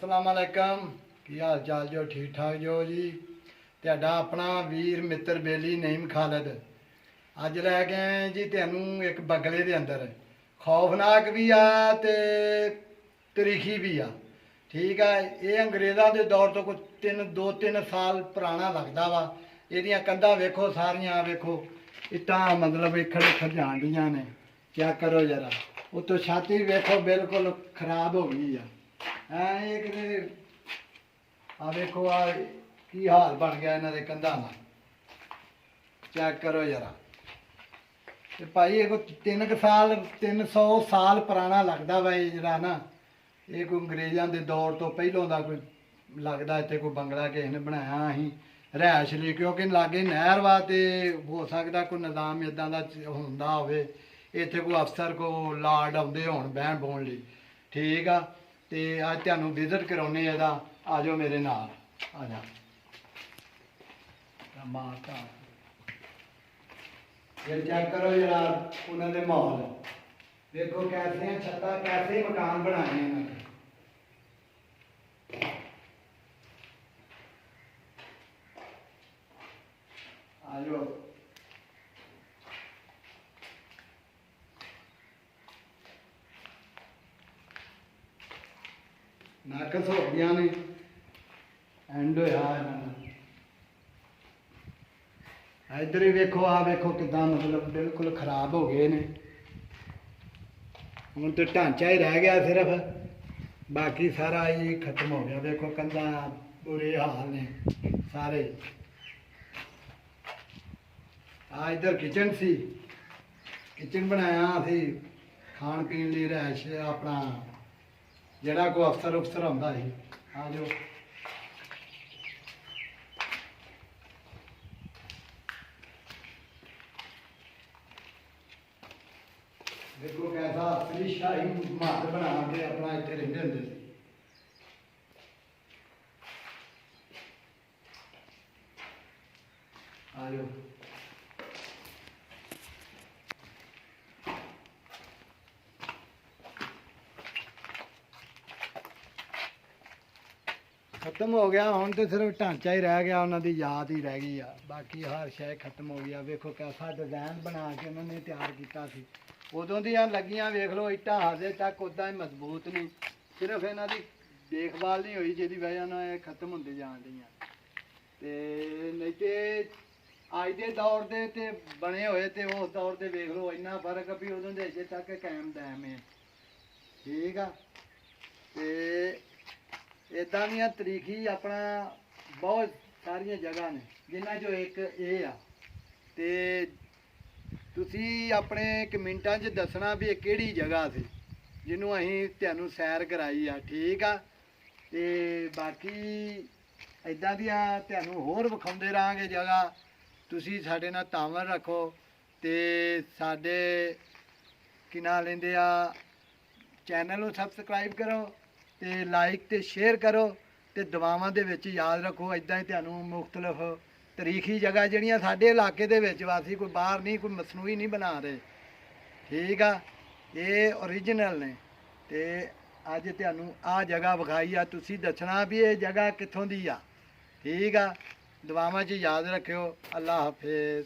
अस्सलाम वालेकुम की हाल चाल जो ठीक ठाक जो जी ਤੁਹਾਡਾ ਆਪਣਾ ਵੀਰ ਮਿੱਤਰ ਬੇਲੀ ਨਈਮ ਖਾਲਦ ਅੱਜ ਲੈ ਕੇ ਆਏ ਜੀ ਤੁਹਾਨੂੰ ਇੱਕ ਬਗਲੇ ਦੇ ਅੰਦਰ ਖੌਫਨਾਕ ਵੀ ਆ ਤੇ ਤਰੀਖੀ ਵੀ ਆ। ਠੀਕ ਆ, ਇਹ ਅੰਗਰੇਜ਼ਾਂ ਦੇ ਦੌਰ ਤੋਂ ਕੋਈ 2-3 ਸਾਲ ਪੁਰਾਣਾ ਲੱਗਦਾ ਵਾ। ਇਹਦੀਆਂ ਕੰਧਾਂ ਵੇਖੋ ਸਾਰੀਆਂ, ਵੇਖੋ ਇੱਟਾਂ ਮਤਲਬ ਖੜੇ ਖਜਾਣ ਦੀਆਂ ਨੇ। ਚੈੱਕ ਕਰੋ ਜਰਾ, ਉੱਤੋਂ ਛਾਤੀ ਵੇਖੋ ਬਿਲਕੁਲ ਖਰਾਬ ਹੋ ਗਈ ਆ। ਐ ਕਿਤੇ ਆ ਵੇਖੋ ਆ ਕੀ ਹਾਲ ਬਣ ਗਿਆ ਇਹਨਾਂ ਦੇ ਕੰਧਾਂ ਦਾ। ਚੈੱਕ ਕਰੋ ਜਰਾ। ਤੇ ਭਾਈ ਇਹ ਕੋਈ 300 ਸਾਲ ਪੁਰਾਣਾ ਲੱਗਦਾ ਵਾ ਇਹ ਜਿਹੜਾ ਨਾ। ਇਹ ਕੋਈ ਅੰਗਰੇਜ਼ਾਂ ਦੇ ਦੌਰ ਤੋਂ ਪਹਿਲੋਂ ਦਾ ਕੋਈ ਲੱਗਦਾ। ਇੱਥੇ ਕੋਈ ਬੰਗਲਾ ਕਿਸੇ ਨੇ ਬਣਾਇਆ ਅਸੀਂ ਰਿਹਾਇਸ਼ ਲਈ, ਕਿਉਂਕਿ ਲਾਗੇ ਨਹਿਰ ਵਾ ਤੇ ਹੋ ਸਕਦਾ ਕੋਈ ਨਿਜ਼ਾਮ ਇੱਦਾਂ ਦਾ ਹੁੰਦਾ ਹੋਵੇ। ਇੱਥੇ ਕੋਈ ਅਫਸਰ ਕੋ ਲਾਰਡ ਆਉਂਦੇ ਹੋਣ ਬਹਿਣ ਬੋਣ ਲਈ। ਠੀਕ ਆ, ਤੇ ਅੱਜ ਤੁਹਾਨੂੰ ਵਿਜ਼ਿਟ ਕਰਾਉਣੇ ਇਹਦਾ। ਆ ਜਾਓ ਮੇਰੇ ਨਾਲ, ਆ ਜਾ ਮਾਤਾ। ये चेक करो जरा उन्होंने माहौल देखो कैसे छत्ता कैसे मकान बनाए इन्होंने। आ जाओ, नाकस हो गया ने एंड होया इन्होंने। इधर ही वेखो, आ वेखो किदा मतलब बिल्कुल खराब हो गए ने। हुण तो ढांचा ही रह गया सिर्फ, बाकी सारा ही खत्म हो गया। देखो कंधा बुरे हाल ने सारे। आ इधर किचन सी, किचन बनाया असी खाण पीण लई रैश अपना जिहड़ा कोई अफसर उफसर आउंदा सी। आ जाओ, देखो कैसा असली शाही महल बना के अपना इतने रहते होंगे थे। आ जाओ, खत्म हो गया। हुण तो सिर्फ ढांचा ही रह गया, उन्होंने याद ही रह गई आ। बाकी हर शय खत्म हो गया। वेखो कैसा डिजाइन बना के उन्होंने तैयार किया सी। उदों दियां लगियां वेख लो इट्टां हाले तक उदा ही मजबूत नहीं। सिर्फ इन्हां दी देखभाल नहीं हुई जिहदी वजह नाल ये खत्म होंदी जाण रहीआं। ते नहीं ते अज दे दौर दे ते बने होए ते उस दौर दे वेख लो इन्ना फर्क भी उदों दे अजे तक कायम दायम है। ठीक आ, ते इदां दियां तरीखी अपना बहुत सारियां जगह ने जिन्हां चों एक ये आ। ते ਤੁਸੀਂ ਆਪਣੇ ਕਮੈਂਟਾਂ 'ਚ ਦੱਸਣਾ ਵੀ ਇਹ ਕਿਹੜੀ ਜਗ੍ਹਾ ਸੀ ਜਿਹਨੂੰ ਅਸੀਂ ਤੁਹਾਨੂੰ ਸੈਰ ਕਰਾਈ ਆ। ਠੀਕ ਆ, ਤੇ ਬਾਕੀ ਇਦਾਂ ਦੀਆਂ ਤੁਹਾਨੂੰ ਹੋਰ ਵਿਖਾਉਂਦੇ ਰਹਾਂਗੇ ਜਗ੍ਹਾ। ਤੁਸੀਂ ਸਾਡੇ ਨਾਲ ਤਾਮਰ ਰੱਖੋ ਤੇ ਸਾਡੇ ਕੀ ਨਾਂ ਲੈਂਦੇ ਆ ਚੈਨਲ ਨੂੰ ਸਬਸਕ੍ਰਾਈਬ ਕਰੋ ਤੇ ਲਾਈਕ ਤੇ ਸ਼ੇਅਰ ਕਰੋ ਤੇ ਦੁਆਵਾਂ ਦੇ ਵਿੱਚ ਯਾਦ ਰੱਖੋ। ਇਦਾਂ ਹੀ ਤੁਹਾਨੂੰ ਮੁਖਤਲਿਫ ਤਰੀਖੀ ਜਗ੍ਹਾ ਜਿਹੜੀਆਂ ਸਾਡੇ ਇਲਾਕੇ ਦੇ ਵਿੱਚ ਵਾਸੀ ਕੋਈ ਬਾਹਰ ਨਹੀਂ, ਕੋਈ ਮਸਨੂਈ ਨਹੀਂ ਬਣਾ ਰਹੇ। ਠੀਕ ਆ, ਇਹ ਓਰੀਜਨਲ ਨੇ। ਤੇ ਅੱਜ ਤੁਹਾਨੂੰ ਆਹ ਜਗ੍ਹਾ ਵਿਖਾਈ ਆ, ਤੁਸੀਂ ਦੱਸਣਾ ਵੀ ਇਹ ਜਗ੍ਹਾ ਕਿੱਥੋਂ ਦੀ ਆ। ਠੀਕ ਆ, ਦੁਆਵਾਂ 'ਚ ਯਾਦ ਰੱਖਿਓ। ਅੱਲਾ ਹਾਫਿਜ਼।